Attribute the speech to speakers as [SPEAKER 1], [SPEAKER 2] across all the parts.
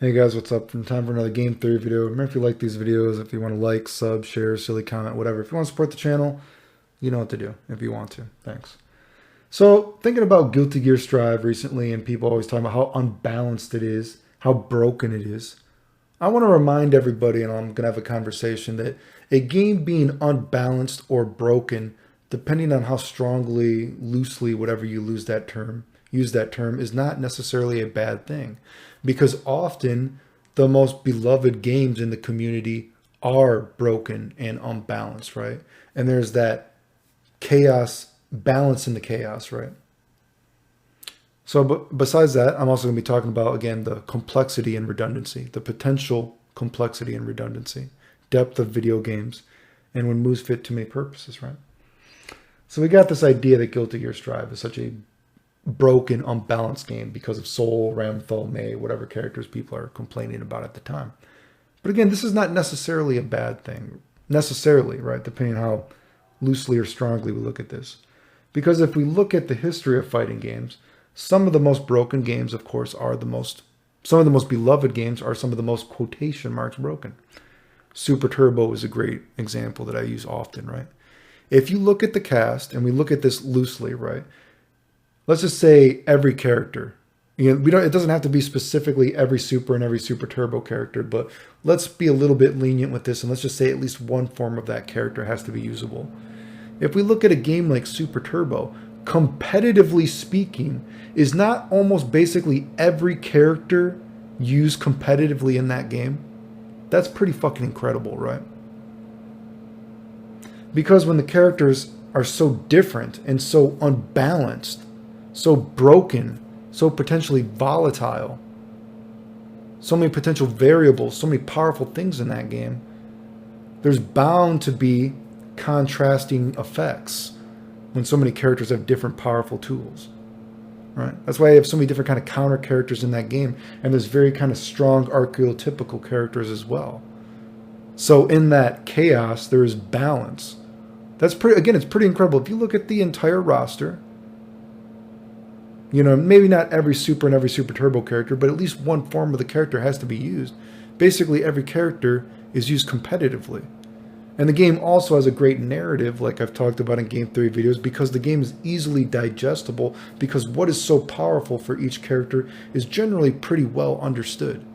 [SPEAKER 1] Hey guys, what's up? Time for another game theory video. Remember, if you like these videos, if you want to like, sub, share, silly comment, whatever. If you want to support the channel, you know what to do if you want to. Thanks. So, thinking about Guilty Gear Strive recently, and people always talking about how unbalanced it is, how broken it is. I want to remind everybody, and I'm going to have a conversation, that a game being unbalanced or broken, depending on how strongly, loosely, whatever you use that term, is not necessarily a bad thing. Because often the most beloved games in the community are broken and unbalanced, right? And there's that chaos, balance in the chaos, right? So, but besides that, I'm also going to be talking about, again, the complexity and redundancy, the potential complexity and redundancy, depth of video games, and when moves fit too many purposes, right? So we got this idea that Guilty Gear Strive is such a broken, unbalanced game because of Soul, Ramthal, May, whatever characters people are complaining about at the time. But again, this is not necessarily a bad thing, necessarily, right? Depending on how loosely or strongly we look at this. Because if we look at the history of fighting games, some of the most broken games, of course, some of the most beloved games are some of the most quotation marks broken. Super Turbo is a great example that I use often, right? If you look at the cast, and we look at this loosely, right? Let's just say every character. It doesn't have to be specifically every Super and every Super Turbo character, but let's be a little bit lenient with this, and let's just say at least one form of that character has to be usable. If we look at a game like Super Turbo, competitively speaking, is not almost basically every character used competitively in that game? That's pretty fucking incredible, right? Because when the characters are so different and so unbalanced, so broken, so potentially volatile, so many potential variables, so many powerful things in that game, there's bound to be contrasting effects when so many characters have different powerful tools, right? That's why I have so many different kind of counter characters in that game, and there's very kind of strong archetypical characters as well. So in that chaos, there is balance. That's it's pretty incredible. If you look at the entire roster, maybe not every Super and every Super Turbo character, but at least one form of the character has to be used. Basically, every character is used competitively. And the game also has a great narrative, like I've talked about in game theory videos, because the game is easily digestible, because what is so powerful for each character is generally pretty well understood.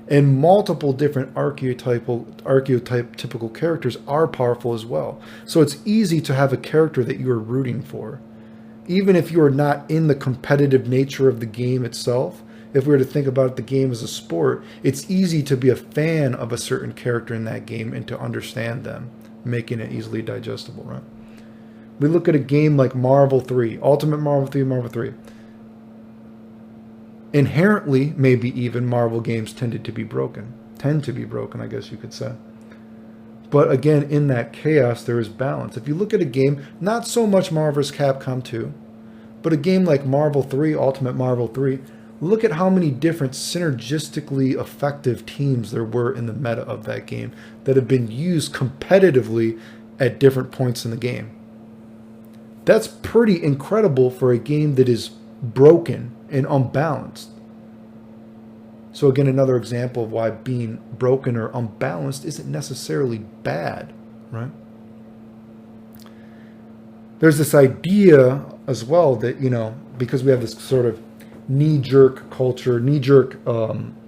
[SPEAKER 1] And multiple different archetypical characters are powerful as well. So it's easy to have a character that you are rooting for. Even if you are not in the competitive nature of the game itself, if we were to think about the game as a sport, it's easy to be a fan of a certain character in that game and to understand them, making it easily digestible, right? We look at a game like Marvel 3, Ultimate Marvel 3, Marvel 3. Inherently, maybe even Marvel games tend to be broken, I guess you could say. But again, in that chaos, there is balance. If you look at a game, not so much Marvel vs. Capcom 2, but a game like Marvel 3, Ultimate Marvel 3, look at how many different synergistically effective teams there were in the meta of that game that have been used competitively at different points in the game. That's pretty incredible for a game that is broken and unbalanced. So again, another example of why being broken or unbalanced isn't necessarily bad, right? There's this idea as well that, because we have this sort of knee-jerk culture,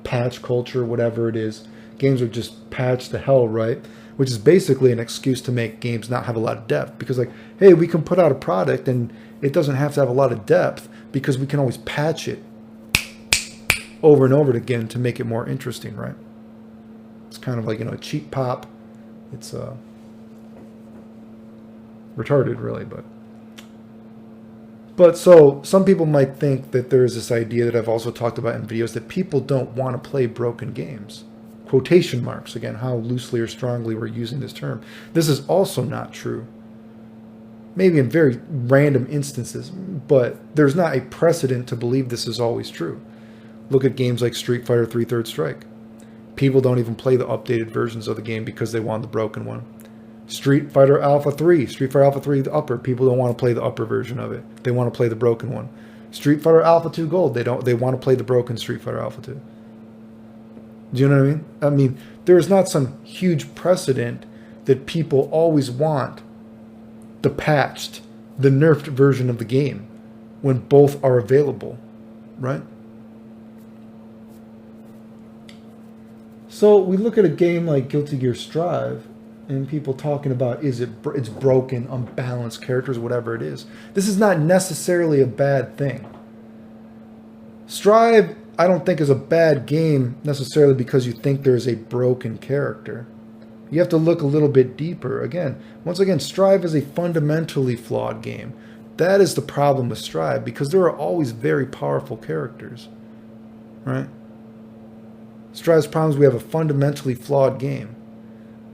[SPEAKER 1] patch culture, whatever it is, games are just patched to hell, right? Which is basically an excuse to make games not have a lot of depth. Because hey, we can put out a product and it doesn't have to have a lot of depth because we can always patch it over and over again to make it more interesting, right? It's kind of like, a cheap pop. It's retarded, really, but so some people might think that there is this idea that I've also talked about in videos that people don't want to play broken games. Quotation marks, again, how loosely or strongly we're using this term. This is also not true. Maybe in very random instances, but there's not a precedent to believe this is always true. Look at games like Street Fighter 3 Third Strike. People don't even play the updated versions of the game because they want the broken one. Street Fighter Alpha 3, the upper. People don't want to play the upper version of it. They want to play the broken one. Street Fighter Alpha 2 Gold, they want to play the broken Street Fighter Alpha 2. Do you know what I mean? I mean, there is not some huge precedent that people always want the patched, the nerfed version of the game when both are available, right? So we look at a game like Guilty Gear Strive, and people talking about it's broken, unbalanced characters, whatever it is. This is not necessarily a bad thing. Strive, I don't think, is a bad game necessarily because you think there's a broken character. You have to look a little bit deeper. Once again, Strive is a fundamentally flawed game. That is the problem with Strive, because there are always very powerful characters, right? Strive's problem is we have a fundamentally flawed game.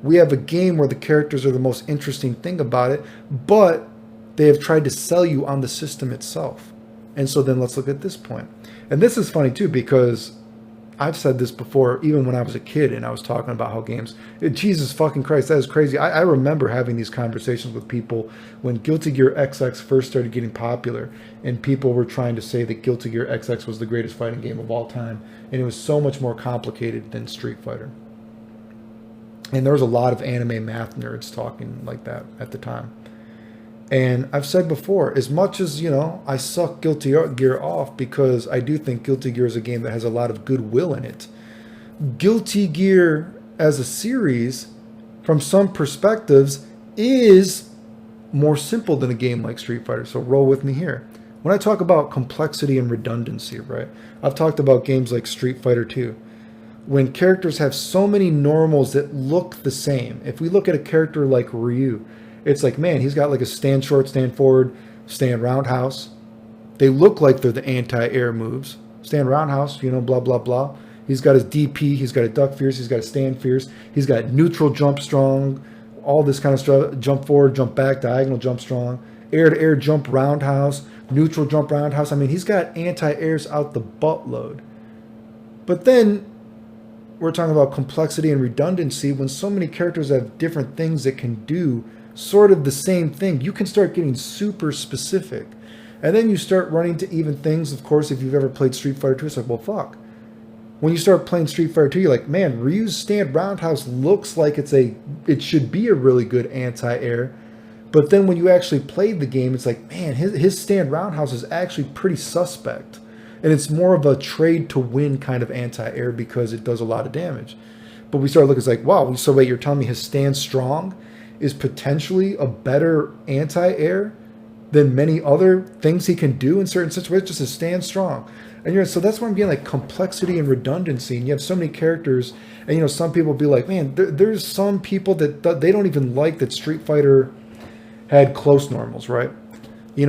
[SPEAKER 1] We have a game where the characters are the most interesting thing about it, but they have tried to sell you on the system itself. And so then let's look at this point. And this is funny too, because I've said this before, even when I was a kid and I was talking about how games, Jesus fucking Christ, that is crazy. I remember having these conversations with people when Guilty Gear XX first started getting popular, and people were trying to say that Guilty Gear XX was the greatest fighting game of all time. And it was so much more complicated than Street Fighter. And there was a lot of anime math nerds talking like that at the time. And I've said before, as much as, I suck Guilty Gear off because I do think Guilty Gear is a game that has a lot of goodwill in it. Guilty Gear as a series, from some perspectives, is more simple than a game like Street Fighter. So roll with me here. When I talk about complexity and redundancy, right? I've talked about games like Street Fighter 2. When characters have so many normals that look the same. If we look at a character like Ryu, it's like, man, he's got like a stand short, stand forward, stand roundhouse. They look like they're the anti-air moves. Stand roundhouse, blah, blah, blah. He's got his DP, he's got a duck fierce, he's got a stand fierce, he's got neutral jump strong, all this kind of stuff, jump forward, jump back, diagonal jump strong, air to air jump roundhouse, neutral jump roundhouse. I mean, he's got anti-airs out the buttload. But then we're talking about complexity and redundancy. When so many characters have different things that can do sort of the same thing, you can start getting super specific. And then you start running to even things, of course, if you've ever played Street Fighter 2, it's like, well, fuck. When you start playing Street Fighter 2, you're like, man, Ryu's stand roundhouse looks like it should be a really good anti-air. But then when you actually played the game, it's like, man, his stand roundhouse is actually pretty suspect. And it's more of a trade to win kind of anti-air because it does a lot of damage. But we start looking, it's like, wow, so wait, you're telling me his stand strong is potentially a better anti-air than many other things he can do in certain situations, just to stand strong. And so that's why I'm getting like complexity and redundancy. And you have so many characters, and some people be like, man, there's some people that they don't even like that Street Fighter had close normals, right?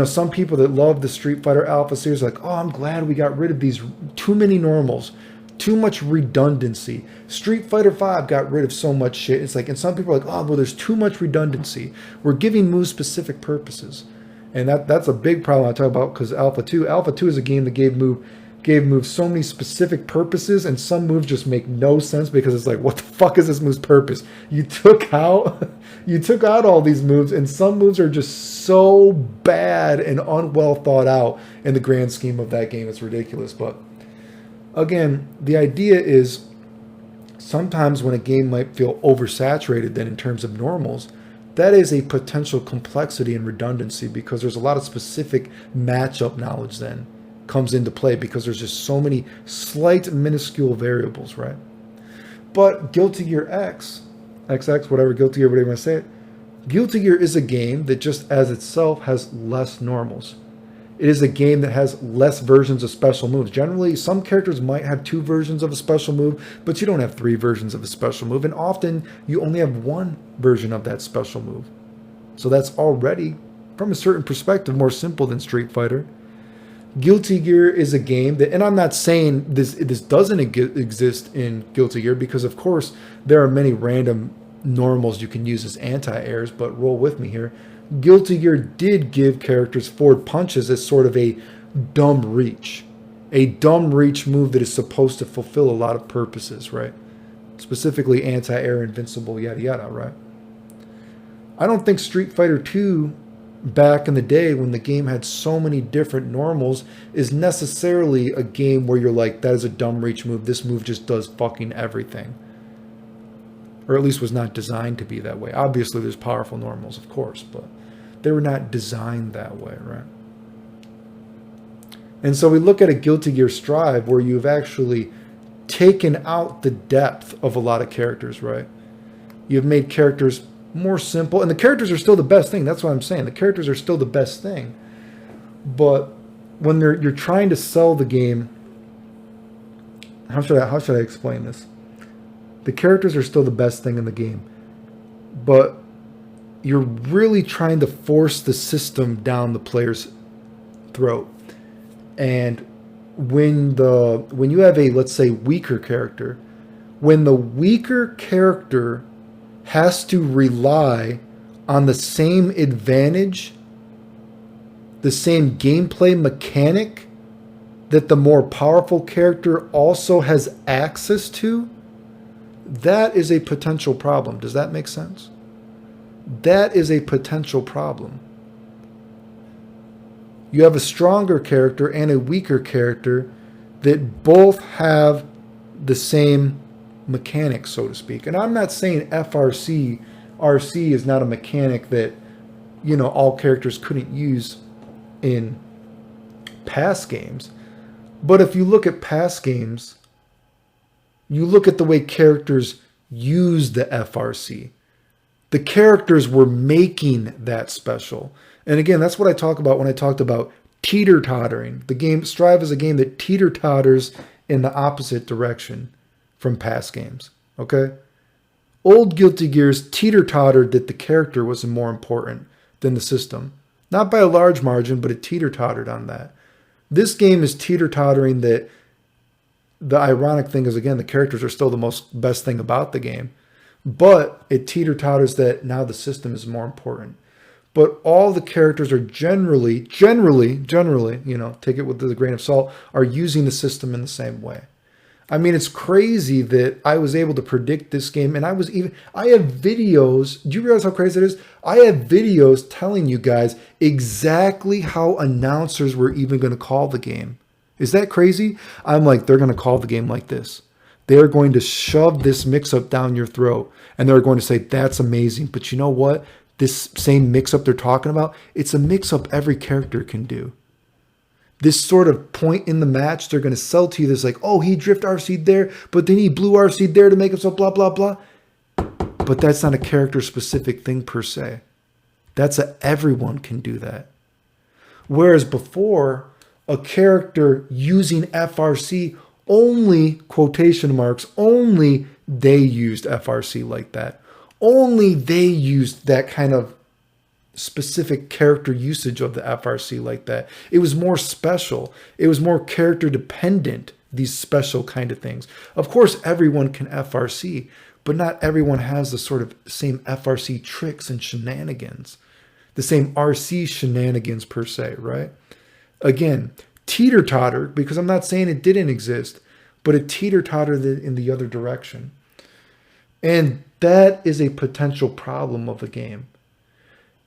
[SPEAKER 1] Some people that love the Street Fighter Alpha series are like, oh, I'm glad we got rid of these too many normals, too much redundancy. Street Fighter 5 got rid of so much shit. It's like, and some people are like, oh, well, there's too much redundancy. We're giving moves specific purposes. And that's a big problem I talk about, because Alpha 2 is a game that gave moves so many specific purposes, and some moves just make no sense because it's like, what the fuck is this move's purpose? You took out all these moves, and some moves are just so bad and unwell thought out in the grand scheme of that game. It's ridiculous. But again, the idea is sometimes when a game might feel oversaturated then in terms of normals, that is a potential complexity and redundancy, because there's a lot of specific matchup knowledge then comes into play because there's just so many slight minuscule variables, right? But Guilty Gear XX, whatever, Guilty Gear, whatever you want to say it, Guilty Gear is a game that just as itself has less normals. It is a game that has less versions of special moves. Generally, some characters might have 2 versions of a special move, but you don't have 3 versions of a special move, and often you only have 1 version of that special move. So that's already, from a certain perspective, more simple than Street Fighter. Guilty Gear is a game that, and I'm not saying this doesn't exist in Guilty Gear, because of course there are many random normals you can use as anti-airs, but roll with me here. Guilty Gear did give characters forward punches as sort of a dumb reach move that is supposed to fulfill a lot of purposes, right? Specifically anti-air, invincible, yada yada, right? I don't think Street Fighter 2 back in the day when the game had so many different normals is necessarily a game where you're like, that is a dumb reach move. This move just does fucking everything. Or at least was not designed to be that way. Obviously, there's powerful normals, of course, but they were not designed that way, right? And so we look at a Guilty Gear Strive where you've actually taken out the depth of a lot of characters, right? You've made characters more simple, and the characters are still the best thing. That's what I'm saying. The characters are still the best thing. But when you're trying to sell the game, how should I explain this? The characters are still the best thing in the game, but you're really trying to force the system down the player's throat. And when you have a, let's say, weaker character, when the weaker character has to rely on the same advantage, the same gameplay mechanic that the more powerful character also has access to, that is a potential problem. Does that make sense? That is a potential problem. You have a stronger character and a weaker character that both have the same mechanics, so to speak. And I'm not saying RC is not a mechanic that, all characters couldn't use in past games. But if you look at past games, you look at the way characters use the FRC. The characters were making that special. And again, that's what I talk about when I talked about teeter-tottering. The game Strive is a game that teeter-totters in the opposite direction from past games. Okay? Old Guilty Gears teeter-tottered that the character was more important than the system. Not by a large margin, but it teeter-tottered on that. This game is teeter-tottering that the ironic thing is, again, the characters are still the best thing about the game. But it teeter-totters that now the system is more important. But all the characters are generally, take it with a grain of salt, are using the system in the same way. I mean, it's crazy that I was able to predict this game, and I have videos. Do you realize how crazy it is? I have videos telling you guys exactly how announcers were even going to call the game. Is that crazy? I'm like, they're going to call the game like this. They're going to shove this mix-up down your throat, and they're going to say, that's amazing. But you know what? This same mix-up they're talking about, it's a mix-up every character can do. This sort of point in the match, they're going to sell to you this like, oh, he drift RC'd there, but then he blue RC'd there to make himself blah, blah, blah. But that's not a character-specific thing per se. Everyone can do that. Whereas before, a character using FRC only, quotation marks, only they used FRC like that. Only they used that kind of specific character usage of the FRC like that. It was more special. It was more character dependent, these special kind of things. Of course, everyone can FRC, but not everyone has the sort of same FRC tricks and shenanigans. The same RC shenanigans per se, right? Again, teeter-totter, because I'm not saying it didn't exist, but it teeter-tottered in the other direction. And that is a potential problem of the game.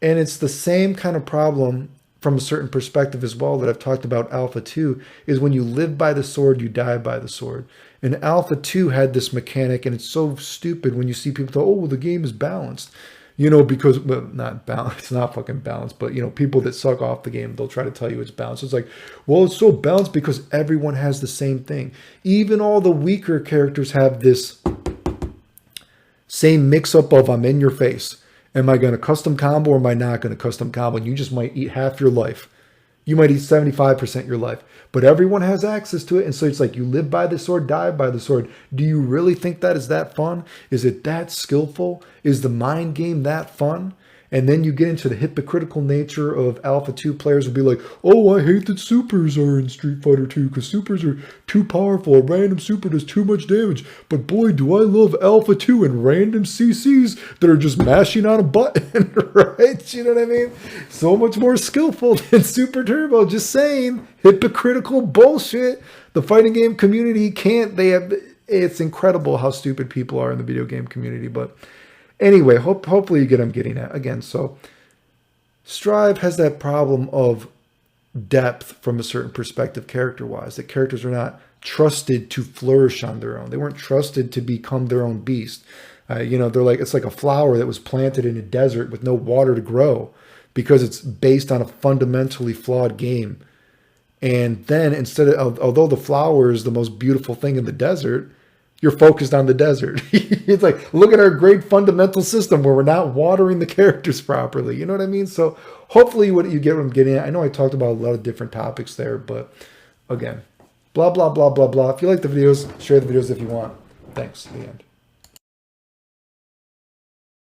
[SPEAKER 1] And it's the same kind of problem from a certain perspective as well that I've talked about Alpha 2, is when you live by the sword, you die by the sword. And Alpha 2 had this mechanic, and it's so stupid when you see people go, oh, well, the game is balanced. Because, well, not balanced, it's not fucking balanced, but, people that suck off the game, they'll try to tell you it's balanced. It's like, well, it's so balanced because everyone has the same thing. Even all the weaker characters have this same mix-up of I'm in your face. Am I going to custom combo or am I not going to custom combo? And you just might eat half your life. You might eat 75% of your life. But everyone has access to it. And so it's like you live by the sword, die by the sword. Do you really think that is that fun? Is it that skillful? Is the mind game that fun? And then you get into the hypocritical nature of Alpha 2 players will be like, oh, I hate that supers are in Street Fighter 2 because supers are too powerful. A random super does too much damage. But boy, do I love Alpha 2 and random CCs that are just mashing on a button, right? You know what I mean? So much more skillful than Super Turbo. Just saying. Hypocritical bullshit. The fighting game community it's incredible how stupid people are in the video game community, but anyway, hopefully you get what I'm getting at. Again, so Strive has that problem of depth from a certain perspective character-wise, that characters are not trusted to flourish on their own. They weren't trusted to become their own beast. You know, they're like, it's like a flower that was planted in a desert with no water to grow because it's based on a fundamentally flawed game. And then instead of, although the flower is the most beautiful thing in the desert, you're focused on the desert. It's like, look at our great fundamental system where we're not watering the characters properly. You know what I mean? So hopefully what you get what I'm getting at. I know I talked about a lot of different topics there, but again, blah, blah, blah, blah, blah. If you like the videos, share the videos if you want. Thanks. The end.